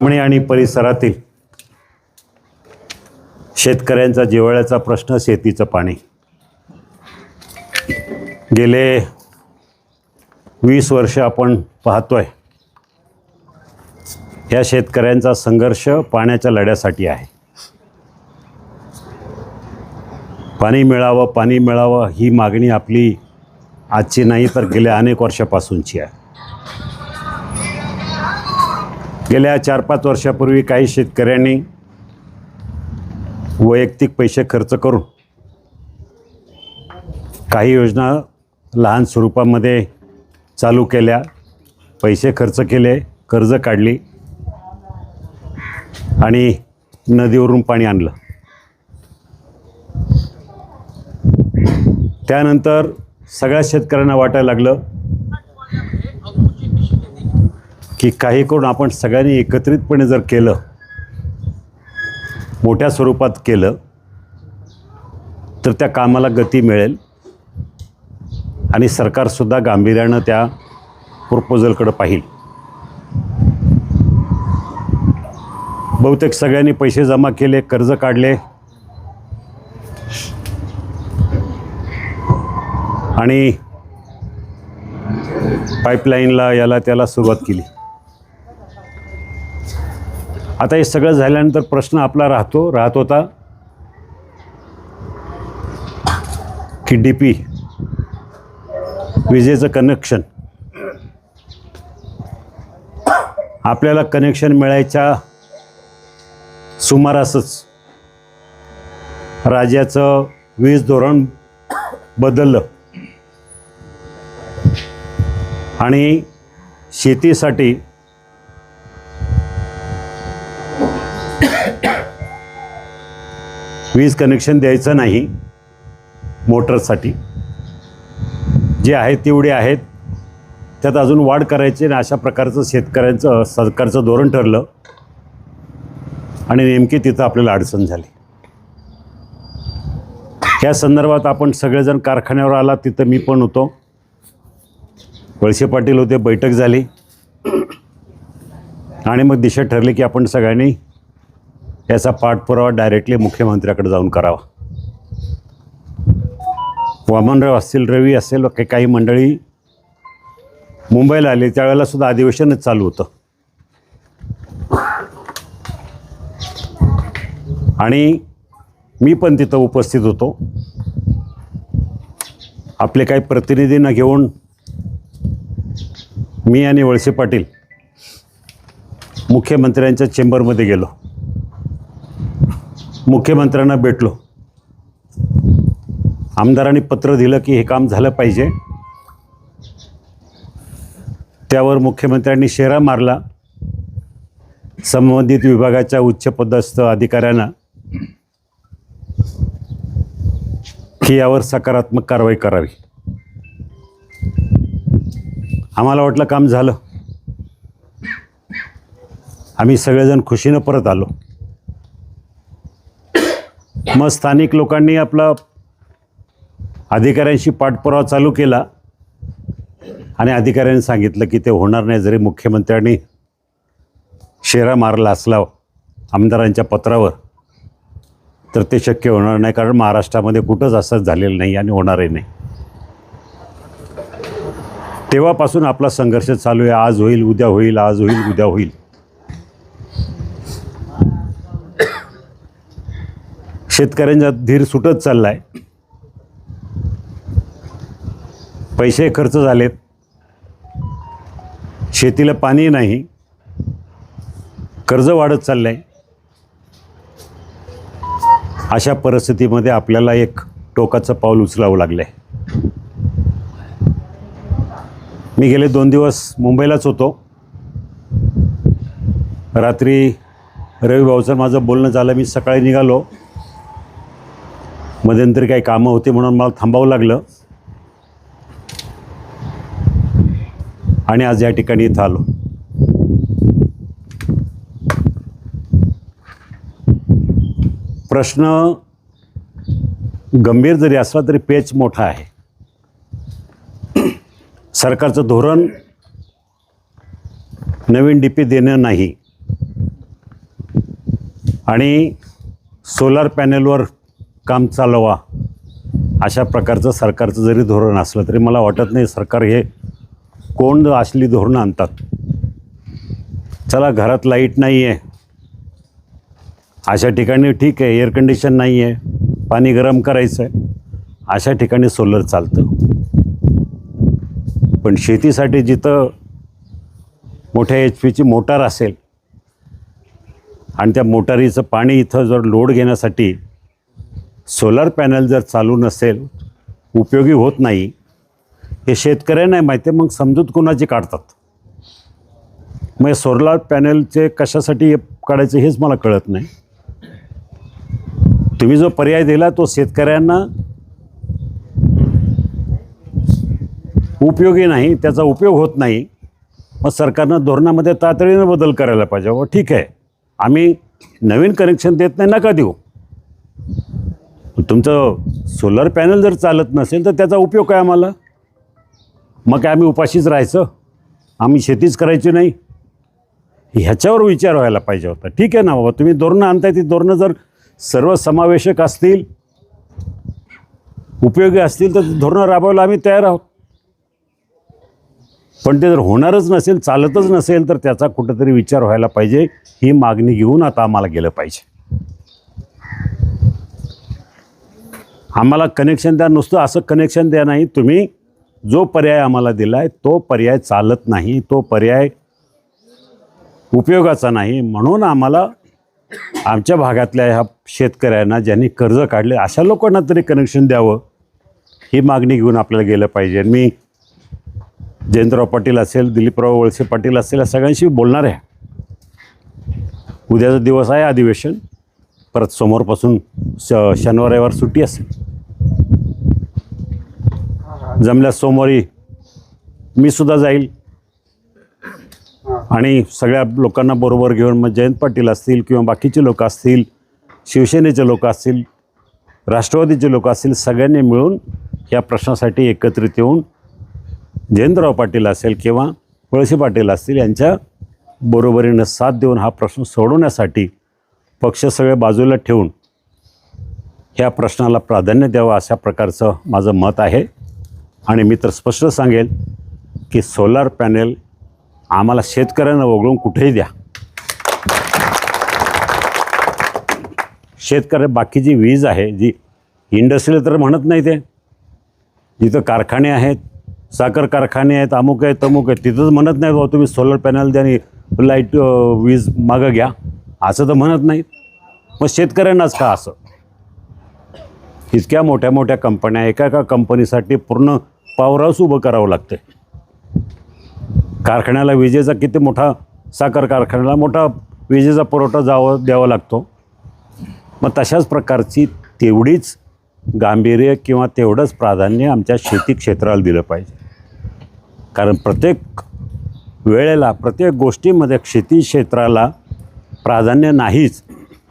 पुणे आणि परिसरातील शेतकऱ्यांचा जिव्हाळ्याचा प्रश्न शेतीचं पाणी। गेले 20 वर्ष आपण पाहतोय या शेतकऱ्यांचा संघर्ष पाण्याच्या लढ्यासाठी आहे। पाणी मिळावं ही मागणी आपली आजची नाही तर गेल्या अनेक वर्षापासूनची आहे। गेल्या 4-5 वर्षापूर्वी काही शेतकऱ्यांनी वैयक्तिक पैसे खर्च करून काही योजना लहान स्वरूपामध्ये चालू केल्या, पैसे खर्च केले, कर्ज काढली आणि नदीवरून पाणी आणलं। त्यानंतर सगळ्या शेतकऱ्यांना वाटायला लागलं की काही करून आपण सगळ्यांनी एकत्रितपणे जर केलं, मोठ्या स्वरूपात केलं तर त्या कामाला गती मिळेल आणि सरकारसुद्धा गांभीर्यानं त्या प्रपोजलकडे पाहिल। बहुतेक सगळ्यांनी पैसे जमा केले, कर्ज काढले आणि पाईपलाईनला याला त्याला सुरुवात केली। आता हे सगळं झाल्यानंतर प्रश्न आपला राहत होता की डीपी विजेचं कनेक्शन आपल्याला कनेक्शन मिळायच्या सुमारासच राज्याचं वीज धोरण बदललं आणि शेतीसाठी वीज कनेक्शन द्यायचं नाही, मोटरसाठी जे आहेत तेवढे आहेत, त्यात अजून वाढ करायची आणि अशा प्रकारचं सरकारचं धोरण ठरलं आणि नेमकी तिथं आपल्याला अडचण झाली। या संदर्भात आपण सगळेजण कारखान्यावर आला, तिथं मी पण होतो, वळसे पाटील होते, बैठक झाली आणि मग दिशा ठरली की आपण सगळ्यांनी याचा पाठपुरावा डायरेक्टली मुख्यमंत्र्याकडे जाऊन करावा। वामनराव असतील, रवी असेल, काही मंडळी मुंबईला आले, त्यावेळेला सुद्धा अधिवेशनच चालू होतं आणि मी पण तिथं उपस्थित होतो। आपले काही प्रतिनिधींना घेऊन मी आणि वळसे पाटील मुख्यमंत्र्यांच्या चेंबरमध्ये गेलो, मुख्यमंत्र्यांना भेटलो। आमदारांनी पत्र दिलं की हे काम झालं पाहिजे, त्यावर मुख्यमंत्र्यांनी शेरा मारला संबंधित विभागाच्या उच्चपदस्थ अधिकाऱ्यांना की यावर सकारात्मक कारवाई करावी। आम्हाला वाटलं काम झालं, आम्ही सगळेजण खुशीनं परत आलो। मग स्थानिक लोकांनी आपला अधिकाऱ्यांशी पाठपुरावा चालू केला आणि अधिकाऱ्यांनी सांगितलं की ते होणार नाही, जरी मुख्यमंत्र्यांनी शेरा मारला असला आमदारांच्या पत्रावर तर ते शक्य होणार नाही, कारण महाराष्ट्रामध्ये कुठंच असंच झालेलं नाही आणि होणारही नाही। तेव्हापासून आपला संघर्ष चालू आहे, आज होईल उद्या होईल, आज होईल उद्या होईल। शेतकऱ्यांचा धीर सुटत चालला आहे, पैसे खर्च झालेत, शेतीला पाणी नाही, कर्ज वाढत चाललं आहे। अशा परिस्थितीमध्ये आपल्याला एक टोकाचं पाऊल उचलावं लागलं आहे। मी गेले 2 दिवस मुंबईलाच होतो। रात्री रवी भाऊचं माझं बोलणं झालं, मी सकाळी निघालो, मध्यंतरी काही कामं होती म्हणून मला थांबावं लागलं आणि आज या ठिकाणी इथं आलो। प्रश्न गंभीर जरी असला तरी पेच मोठा आहे। सरकारचं धोरण नवीन डीपी देणं नाही, आणि सोलार पॅनेलवर काम चालवा अशा प्रकारचं सरकारचं जरी धोरण असलं तरी मला वाटत नाही सरकार हे कोण असली धोरणं आणतात. चला, घरात लाईट नाही आहे अशा ठिकाणी ठीक आहे, एअर कंडिशन नाही आहे, पाणी गरम करायचं आहे, अशा ठिकाणी सोलर चालतं. पण शेतीसाठी जिथं मोठ्या HP मोटार असेल आणि त्या मोटारीचं पाणी इथं जर लोड घेण्यासाठी सोलर पॅनल जर चालू नसेल, उपयोगी होत नाही, हे शेतकऱ्यांना माहिती आहे. मग समजूत कोणाची काढतात? मग सोलर पॅनलचे कशासाठी काढायचं हेच मला कळत नाही. तुम्ही जो पर्याय दिला तो शेतकऱ्यांना उपयोगी नाही, त्याचा उपयोग होत नाही. मग सरकारनं धोरणामध्ये तातडीनं बदल करायला पाहिजे. व ठीक आहे, आम्ही नवीन कनेक्शन देत नाही, नका देऊ. तुमचं सोलर पॅनल जर चालत नसेल तर त्याचा उपयोग काय आम्हाला? मग काय आम्ही उपाशीच राहायचं? आम्ही शेतीच करायची नाही? ह्याच्यावर विचार व्हायला पाहिजे होता. ठीक आहे ना बाबा, तुम्ही धोरणं आणताय, ती धोरणं जर सर्वसमावेशक असतील, उपयोगी असतील तर धोरणं राबवायला आम्ही तयार आहोत. पण ते जर होणारच नसेल, चालतच नसेल तर त्याचा कुठंतरी विचार व्हायला पाहिजे. ही मागणी घेऊन आता आम्हाला गेलं पाहिजे. आम्हाला कनेक्शन द्या, नुसतं असं कनेक्शन द्या नाही. तुम्ही जो पर्याय आम्हाला दिला आहे तो पर्याय चालत नाही, तो पर्याय उपयोगाचा नाही. म्हणून आम्हाला आमच्या भागातल्या ह्या शेतकऱ्यांना ज्यांनी कर्ज काढले अशा लोकांना तरी कनेक्शन द्यावं, ही मागणी घेऊन आपल्याला गेलं पाहिजे. मी जयंतराव पाटील असेल, दिलीपराव वळसे पाटील असेल, या सगळ्यांशी बोलणार आहे. उद्याचा दिवस आहे अधिवेशन, परत समोरपासून शनिवार रविवार सुट्टी असेल. जमल्यास सोमवारी मी सुद्धा जाईल आणि सगळ्या लोकांना बरोबर घेऊन, मग जयंत पाटील असतील किंवा बाकीचे लोक असतील, शिवसेनेचे लोक असतील, राष्ट्रवादीचे लोक असतील, सगळ्यांनी मिळून या प्रश्नासाठी एकत्रित येऊन जयंतराव पाटील असेल किंवा वळसे पाटील असतील यांच्या बरोबरीनं साथ देऊन हा प्रश्न सोडवण्यासाठी पक्ष सगळे बाजूला ठेवून ह्या प्रश्नाला प्राधान्य द्यावं अशा प्रकारचं माझं मत आहे. आणि मी तर स्पष्ट सांगेल की सोलार पॅनेल आम्हाला शेतकऱ्यांना वगळून कुठेही द्या. शेतकरी बाकीची वीज आहे जी इंडस्ट्रीला तर म्हणत नाही, ते जिथं कारखाने आहेत, साखर कारखाने आहेत, अमुक आहेत, तमुक आहेत, तिथंच म्हणत नाही बाबा तुम्ही सोलर पॅनल द्या आणि लाईट वीज मागं घ्या, असं तर म्हणत नाहीत. मग शेतकऱ्यांनाच का असं? इतक्या मोठ्या मोठ्या कंपन्या, एका कंपनीसाठी पूर्ण पॉवर हाऊस उभं करावं लागतं. कारखान्याला विजेचा किती मोठा, साखर कारखान्याला मोठा विजेचा पुरवठा द्यावा लागतो. मग तशाच प्रकारची तेवढीच गांभीर्य किंवा तेवढंच प्राधान्य आमच्या शेती क्षेत्राला दिलं पाहिजे. कारण प्रत्येक वेळेला, प्रत्येक गोष्टीमध्ये शेती क्षेत्राला प्राधान्य नाहीच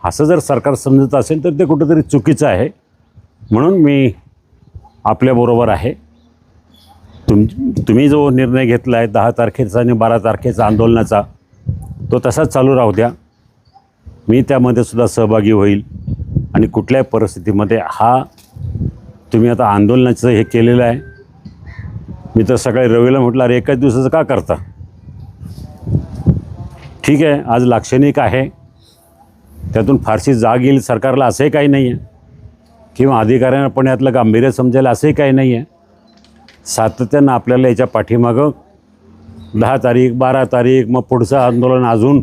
असं जर सरकार समजत असेल तर ते कुठंतरी चुकीचं आहे. म्हणून मी आपल्याबरोबर आहे. तुम्ही जो निर्णय घेतला आहे 10 तारखेचा आणि 12 तारखेचा आंदोलनाचा, तो तसाच चालू राहू द्या. मी त्यामध्ये सुद्धा सहभागी होईल. आणि कुठल्याही परिस्थितीमध्ये हा तुम्ही आता आंदोलनाचं हे केलेलं आहे, मी तर सकाळी रवीला म्हटलं अरे एकाच दिवसाचं का करता? ठीक आहे, आज लाक्षणिक आहे, त्यातून फारशी जाग येईल सरकारला असंही काही नाही आहे, किंवा अधिकाऱ्यांना पण यातलं गांभीर्य समजायला असंही काही नाही आहे. सातत्यानं आपल्याला याच्या पाठीमागं 10 तारीख 12 तारीख मग पुढचं आंदोलन अजून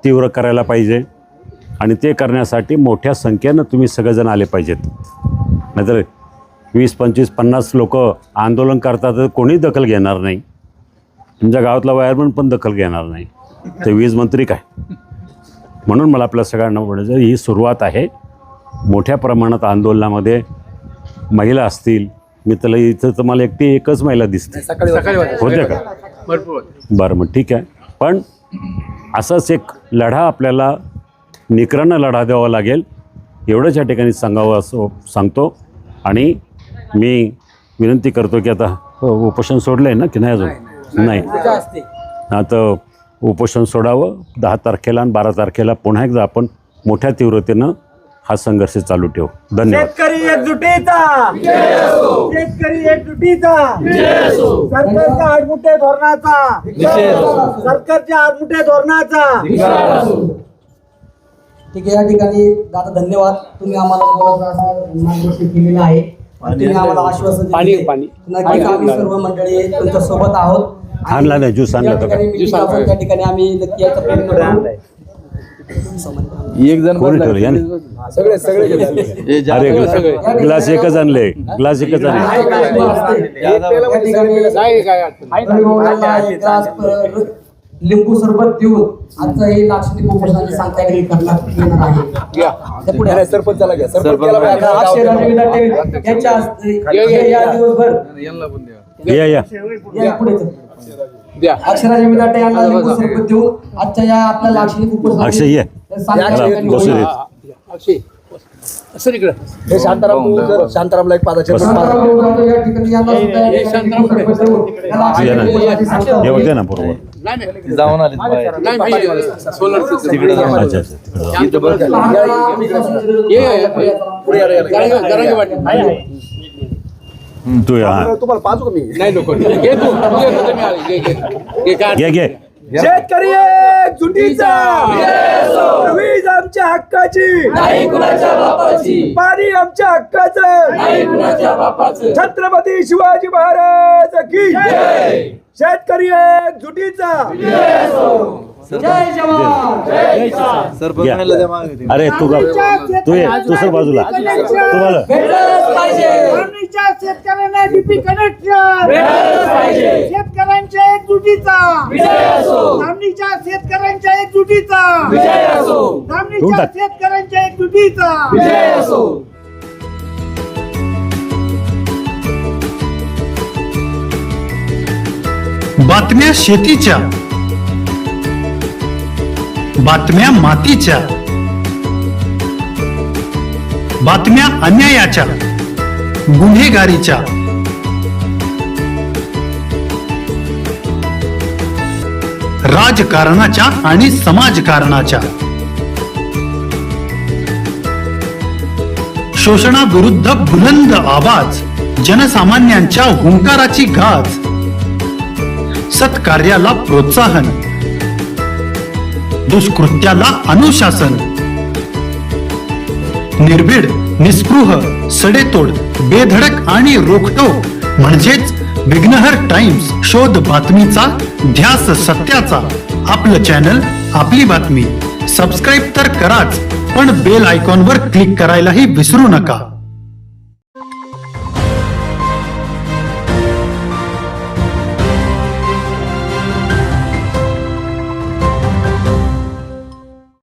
तीव्र करायला पाहिजे. आणि ते करण्यासाठी मोठ्या संख्येनं तुम्ही सगळेजण आले पाहिजेत. नाहीतर 20, 25, 50 लोक आंदोलन करतात तर कोणी दखल घेणार नाही. तुमच्या गावातला वायरमन पण दखल घेणार नाही, ते वीज मंत्री काय. म्हणून मला आपल्या सगळ्यांना म्हणायचं ही सुरुवात आहे. मोठ्या प्रमाणात आंदोलनामध्ये महिला असतील. मी त्याला इथं तुम्हाला एकच महिला दिसते, होते का? बरं, मग ठीक आहे. पण असाच एक लढा आपल्याला निकरानं लढा द्यावा लागेल, एवढंच या ठिकाणी सांगावं असं सांगतो. आणि मी विनंती करतो की आता उपोषण सोडलं आहे ना की नाही? अजून नाही. आता उपोषण सोडावं. 10 तारखेला आणि 12 तारखेला पुन्हा एकदा आपण मोठ्या तीव्रतेनं हा संघर्ष चालू ठेवू. धन्यवाद. शेतकरी एकजुटीचा, शेतकरी एकजुटीचा, सरकारच्या आडमुठे धोरणाचा, सरकारच्या आडमुठे धोरणाचा. ठीक आहे. या ठिकाणी दादा धन्यवाद. तुम्ही आम्हाला मार्गदर्शन केलेलं आहे. तुम्ही आम्हाला आश्वासन दिले. नक्कीच आम्ही सर्व मंडळी तुमच्या सोबत आहोत. आणला नाही ज्यूस आणला तर त्या ठिकाणी आम्ही नक्की याचा प्रयत्न करू. एक जण कोणी ठेवलं याने? अरे ग्लास एकच आणले, ग्लास एकच आणले. लिंबू सरबत देऊन आजचं हे लाक्षणिक उपोषणाची सांगता करण्यात येणार आहे. सरपंचाला घ्या. अक्षय राजे विधाटे यांच्या हस्ते या दिवसभर या पुढे अक्षराजे विधाटे यांना लिंबू सरबत देऊन आजच्या या आपल्या लाक्षणिक अक्षय ये. उपोषणाची बसू देत. हे शांतारामला एक पादाच्या येऊ ना बरोबर. जाऊन आले तिकडे जाऊन अच्छा अच्छा. तू हा तुम्हाला पाहतो मी घे घे. शेतकरी एकजुटीचा, वीज आमच्या हक्काची, पाणी आमच्या हक्काचं, छत्रपती शिवाजी महाराज की शेतकरी एकजुटीचा. जय जवान. अरे तू तू ये तू सर बाजूला तुम्हाला शेतकऱ्यांना डीपी कनेक्शन, शेतकऱ्यांच्या एकजुटीचा, धामणीच्या शेतकऱ्यांच्या एकजुटीचा, धामणीच्या शेतकऱ्यांच्या एकजुटीचा. बातम्या शेतीच्या, बातम्या मातीच्या, बातम्या अन्यायाच्या, गुन्हेगारीच्या, राजकारणाच्या आणि समाजकारणाच्या, शोषणाविरुद्ध बुलंद आवाज, जनसामान्यांच्या हुंकाराची गाज, सत्कार्याला प्रोत्साहन, दुष्कृत्याला अनुशासन, निर्भीड, निस्पृह, सडेतोड, बेधडक आणि रोखटोक म्हणजेच विघ्नहर टाइम्स. शोध बातमीचा, ध्यास सत्याचा. आपलं चॅनल, आपली बातमी. सबस्क्राईब तर कराच, पण बेल आयकॉनवर क्लिक करायलाही विसरू नका.